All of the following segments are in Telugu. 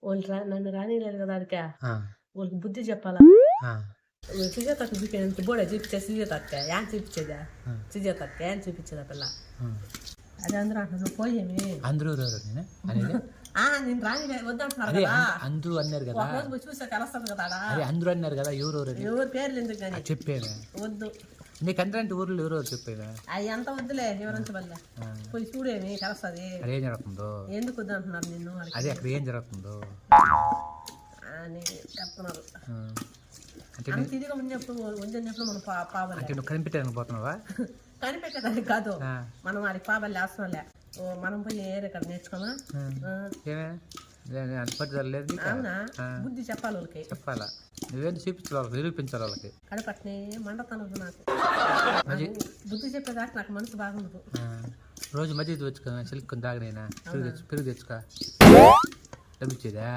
నన్ను రానీయలేదు కదా ఆడికా. ఆ, వాళ్ళకి బుద్ధి చెప్పాలా. ఆ, సుజాతకు చూపించేది బోడే చూపించే సుజాతక్క ఏం చూపించేదా. ఆ. సుజాతక్క ఏం చూపించేదా పిల్ల. ఆ. అదే అందరూ అంటున్నారు నువ్వు పోయేమి. అందరూ ఎవరు నేను అనేది నేను రాని వద్దంటున్నారు అదే కదా. అందరూ అన్నారు కదా. ఒకరోజు పోయి చూసా తెలుస్తుంది కదా ఆడ. అదే అందరూ అన్నారు కదా ఎవరెవరు అని ఎవరు పేర్లు ఎందుకు కానీ చెప్పేవా వద్దు. నీకు అందరంటే ఊర్లో ఎవరెవరు చెప్పేవా అవి ఎంత వద్దులే వివరించబల్లే. పోయి చూడేమి తెలుస్తుంది అక్కడ ఏం జరుగుతుందో. ఎందుకు వద్దు అంటున్నారు నిన్ను అదే అక్కడ ఏం జరుగుతుందో అని చెప్తున్నారు. ఆ. అంటే అంత ఇదిగా ఉన్నప్పుడు వద్దన్నప్పుడు మనం పావాలి. అంటే నువ్వు కనిపెట్టాలని పోతున్నావా. కనిపెట్టేదానికి కాదు, ఆ. మనం వాడికి పాబల్లి అవసరంలే. మనం పోయి ఏరే ఇక్కడ నేర్చుకోమా. ఏమే పట్టుదల లేదు నీకు? అవునా బుద్ధి చెప్పాలి వాళ్ళకి. చెప్పాలా నువ్వేంటి చూపించాలి వాళ్ళకి, నిరూపించాలి వాళ్ళకి. కడపట్నే మండతనదు నాకు. బుద్ధి చెప్పేదాకా నాకు మనసు బాగుండదు. రోజు మధ్య తెచ్చుకో చిలుక్కుని తాగనైనా పెరుగు తెచ్చుకో లభించేదా.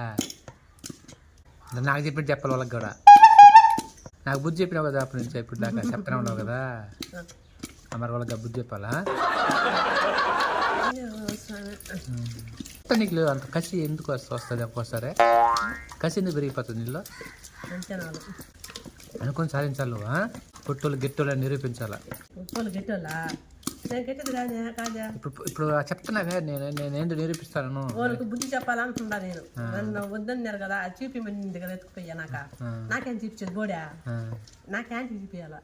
నాకు చెప్పినట్టు చెప్పాలి వాళ్ళకి కూడా. నాకు బుద్ధి చెప్పినావు కదా అప్పటి నుంచి ఇప్పుడు దాకా చెప్తానే ఉన్నావు కదా. మరి వాళ్ళకి బుద్ధి చెప్పాలా. నీకు అంత కసి ఎందుకు వస్తుంది ఒక్కోసారి? కసి ఎందుకు పెరిగిపోతుంది నీళ్ళు అనుకొని సాధించాలి నువ్వు. పొట్టోళ్ళు గెట్టోళ్ళని నిరూపించాలా. ఇప్పుడు చెప్తున్నా నేను ఎందుకు నిరూపిస్తాను. వాళ్ళకి బుద్ధి చెప్పాలనుకుంటా నేను. నన్ను వద్దన్నారు కదా అది చూపిమని దగ్గర ఎత్తుకుపోయా. నాకేం చూపించదు బోడా. నాకేం చూపించాలా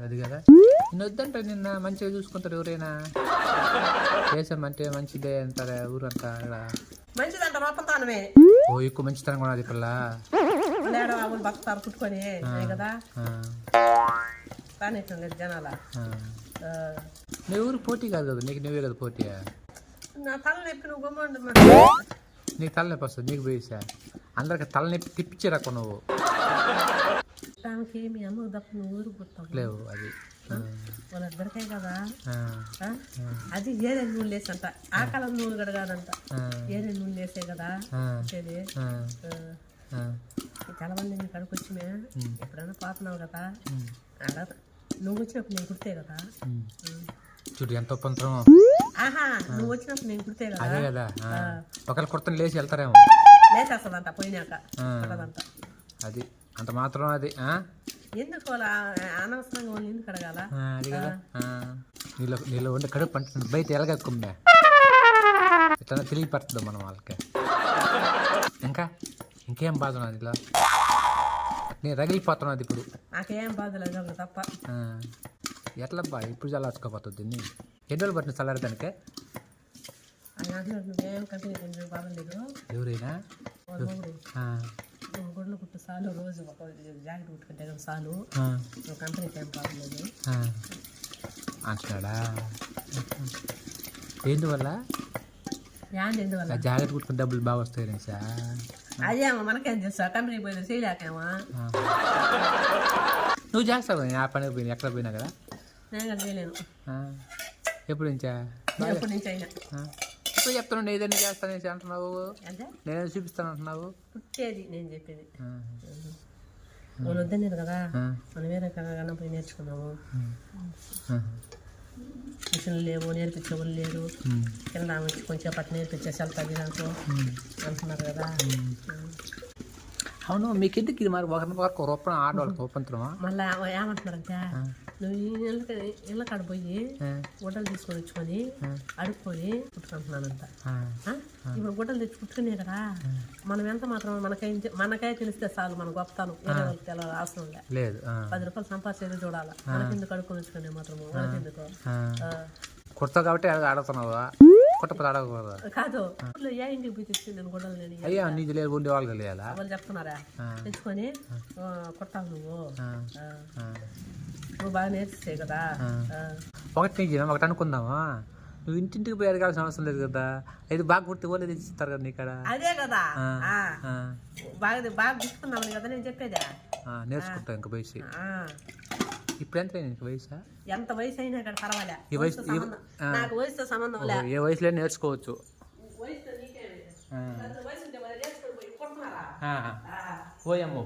అది కదా. నిన్ను వద్దంటే నిన్న మంచిగా చూసుకుంటారు ఎవరైనా. దేశం అంటే మంచిదే అంటారా ఊరంతా. మంచిదంట రూపంతానమే. ఓ ఎక్కువ మంచితనం కూడా అది పిల్ల బతారు కుట్టుకొని కదా కానీ జనాల. నీ ఊరికి పోటీ కాదు కదా, నీకు నువ్వే కదా పోటీ. నా తలనొప్పి నువ్వు గమ్మండి. నీకు తలనొప్పి వస్తుంది, నీకు పోయిసా అందరికి తలనొప్పి తిప్పించారక్క నువ్వు. దానికి మీ అమ్మకు తప్ప నువ్వు ఊరికి పుట్టావు లేవు. అది వాళ్ళిద్దరికే కదా. అది ఏరే నూనె లేసంట. ఆ కాలం నూనె కూడా కాదంట, ఏరే నూనె లేసే కదా వచ్చేది. చాలా మంది నీకు అడుగు వచ్చిమే ఎప్పుడైనా పోతున్నావు కదా. నువ్వు వచ్చినప్పుడు నేను కుడితే కదా. చూడు ఎంత ఒప్పంతరం. ఆహా నువ్వు వచ్చినప్పుడు నేను కుడితే కదా. అదే కదా ఒకవేళ కుర్తను లేచి వెళ్తారేమో. లేచేస్తుందంట పోయినాక. అది అంత మాత్రం. అది ఎందుకు అనవసరంగా వాళ్ళు ఎందుకు అడగాల. అది కదా నీళ్ళు ఉండే కడుపు పంట బయట ఎలాగక్కుమ్మే ఇట్లా తెలియపడుతుందో మనం వాళ్ళకి. ఇంకేం బాధ ఉన్నది ఇలా నేను రగిలిపోతున్నది ఇప్పుడు. నాకేం బాధ లేదు తప్ప. ఎట్లా బా ఇప్పుడు చల్లార్చుకోపోతుంది దీన్ని. ఎన్ని రోజులు పట్టిన చల్లారదానికే? నువ్వేం కంపెనీ బాగలేదు. ఎవరైనా గుడ్లు కుట్టు చాలు, రోజు ఒక జాకెట్ కుట్టుకుంటే కదా చాలు. కంపెనీకి ఏం బాగలేదు అంటున్నాడా. ఎందువల్ల? ఎందువల్ల జాకెట్ కుట్టుకుని డబ్బులు బాగా వస్తాయి సార్. అదేమో మనకేం చేస్తా, కంపెనీ పోయినా చేయలేకేమో. నువ్వు చేస్తావు ఆ పనికి పోయినా ఎక్కడ పోయినా కదా. నేను కదా చేయలేను. ఎప్పుడు నుంచా? ఎప్పటి నుంచి అయినా. ఇప్పుడు చెప్తాను ఏదైనా చేస్తానేసి అంటున్నావు, నేను చూపిస్తాను అంటున్నావు. పుట్టేది నేను చెప్పేది. వాళ్ళు వద్దన్నారు కదా, మనం వేరే కన్నా పోయి నేర్చుకున్నాము. మిషన్లు లేవు, నేర్పించే వాళ్ళు లేరు. కింద వచ్చి కొంచెం పట్టు నేర్పించేసి వెళ్తాది నాకు అంటున్నారు కదా. అవును మీకు ఎందుకు ఇది మరి ఒకరికి రూపం ఆడవాళ్ళకి ఒప్పంతరమా? మళ్ళీ ఏమంటున్నారంటే నువ్వు ఇళ్ళ కాడ పోయి గుడ్డలు తీసుకొని వచ్చుకొని అడుక్కొని కుట్టుకుంటున్నానంట. ఇప్పుడు గుడ్డలు తెచ్చి కుట్టుకునే కదా మనం ఎంత మాత్రం మనకై తెలిస్తే చాలు. మన గొప్పతాను వేరే వాళ్ళకి తెలవాలి అవసరం లేదు. 10 రూపాయలు సంపాదించేది చూడాలి. మనకెందుకు అడుక్కొని వచ్చుకునే మాత్రము మనకెందుకు. కుడతావు కాబట్టి అడుగుతున్నావా? కుట్టపతి అడగకూడదు కాదు. ఏ ఇంటికి పోయి తెచ్చి నేను గుడ్డలు నేను అయ్యా నీది లేదు ఉండే వాళ్ళు తెలియాలా? వాళ్ళు చెప్తున్నారా తెచ్చుకొని కుట్టావు నువ్వు బాగా నేర్పిస్తాయి కదా. ఒకటి ఒకటి అనుకుందామా, నువ్వు ఇంటింటికి పోయి అడగాల్సిన అవసరం లేదు కదా. ఇది బాగా కుడితే వాళ్ళు తెచ్చిస్తారు కదా నీకు. అదే కదా బాగా తీసుకున్నామని కదా నేను చెప్పేదా. నేర్చుకుంటావు ఇంక వయసు. ఇప్పుడు ఎంత నీకు వయసు? ఎంత వయసు అయినా ఇక్కడ పర్వాలే. ఈ వయసు నాకు వయసుతో సంబంధం లేదు. ఏ వయసులో నేర్చుకోవచ్చు. ఓయమ్మో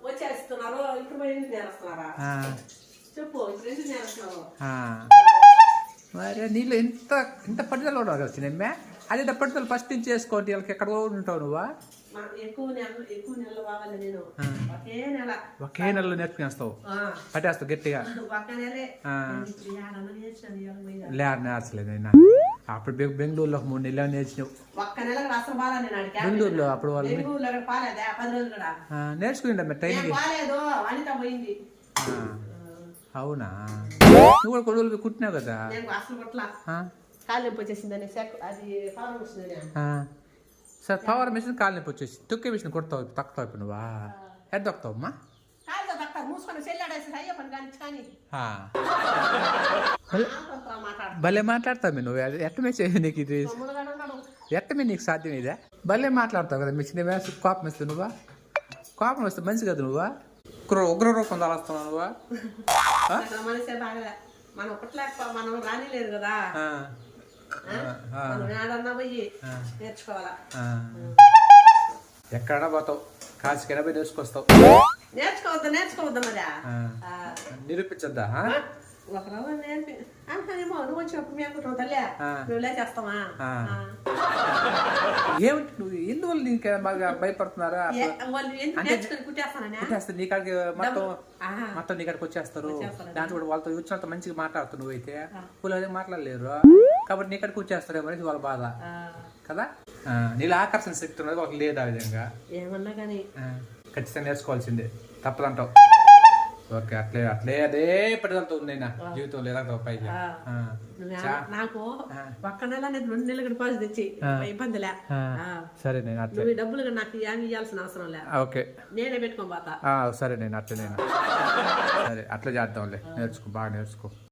వచ్చేస్తున్నారు ఇప్పుడు నేర్స్తున్నారా చెప్పు. మరి నీళ్ళు ఎంత పట్టుదల కూడా వచ్చిందమ్మా. అదే పట్టుదల ఫస్ట్ నుంచి చేసుకోండి వీళ్ళకి ఎక్కడ ఉంటావు నువ్వా ఎక్కువ నెలలు కావాలి నేను ఒకే నెలలో నేర్చుకునేస్తావు పట్టేస్తావు గట్టిగా నేర్చలేదు అయినా అప్పుడు బెంగళూరులో 3 నెలలు నేర్చినావు బెంగళూరులో అప్పుడు వాళ్ళు నేర్చుకుంటా మరి ట్రైనింగ్ అవునా నువ్వు కూడా కొన్ని రోజులు కుట్టినావు కదా కాలు నొప్పి వచ్చేసిందని అది సార్ పవర్ మిషన్ కాలు నొప్పి వచ్చేసి తొక్కే మిషన్ కొడతావు తక్కుతావు ఇప్పుడు నువ్వా ఎంత తొక్కుతావు అమ్మా భలే మాట్లాడతావు నువ్వు ఎట్ట మెచ్చే నీకు ఇది ఎట్టమే నీకు సాధ్యం ఇదే భలే మాట్లాడతావు కదా మిషన్ వేసి కోపం వేస్తావు నువ్వా కోపం వస్తే మంచి కదా నువ్వా ఉగ్ర రూపం దాల్స్తున్నావు నువ్వా మనం మనం రానిలేదు కదా పోయి నేర్చుకోవాలా ఎక్కడైనా పోతావు కాసికైనా పోయి నేర్చుకొస్తావు నేర్చుకోవద్దా మరి నిరూపించద్దా ఒక రోజు ఏమో నువ్వు వచ్చినప్పుడు మేము అనుకుంటావు తల్లి నువ్వు లేచేస్తావా ఏమిటి నువ్వు ఎందువల్ల నీకు బాగా భయపడుతున్నారా కుట్టేస్తారు నీ కాడికి మొత్తం నీ కాడికి వచ్చేస్తారు దాంట్లో కూడా వాళ్ళతో వచ్చినంత మంచిగా మాట్లాడుతావు నువ్వైతే వాళ్ళు అదే మాట్లాడలేరు కాబట్టి నీ కాడికి వచ్చేస్తారేమో అనేది వాళ్ళ బాధ కదా నీళ్ళు ఆకర్షణ శక్తి ఉన్నది వాళ్ళకి లేదు ఆ విధంగా ఏమన్నా కానీ ఖచ్చితంగా నేర్చుకోవాల్సిందే తప్పదంటావు ఓకే అట్లే అదే పట్టుదలతో ఉంది నా జీవితంలో ఎలా పైకి నాకు ఒక్క నెల 2 నెలలు డిపాజిట్ తెచ్చి ఇబ్బందిలే సరే నేను అట్లే డబ్బులు నాకు ఏమి ఇవ్వాల్సిన అవసరం లే ఓకే నేనే పెట్టుకోని పోతా సరే నేను అట్లే సరే అట్లా చేద్దాంలే బాగా నేర్చుకో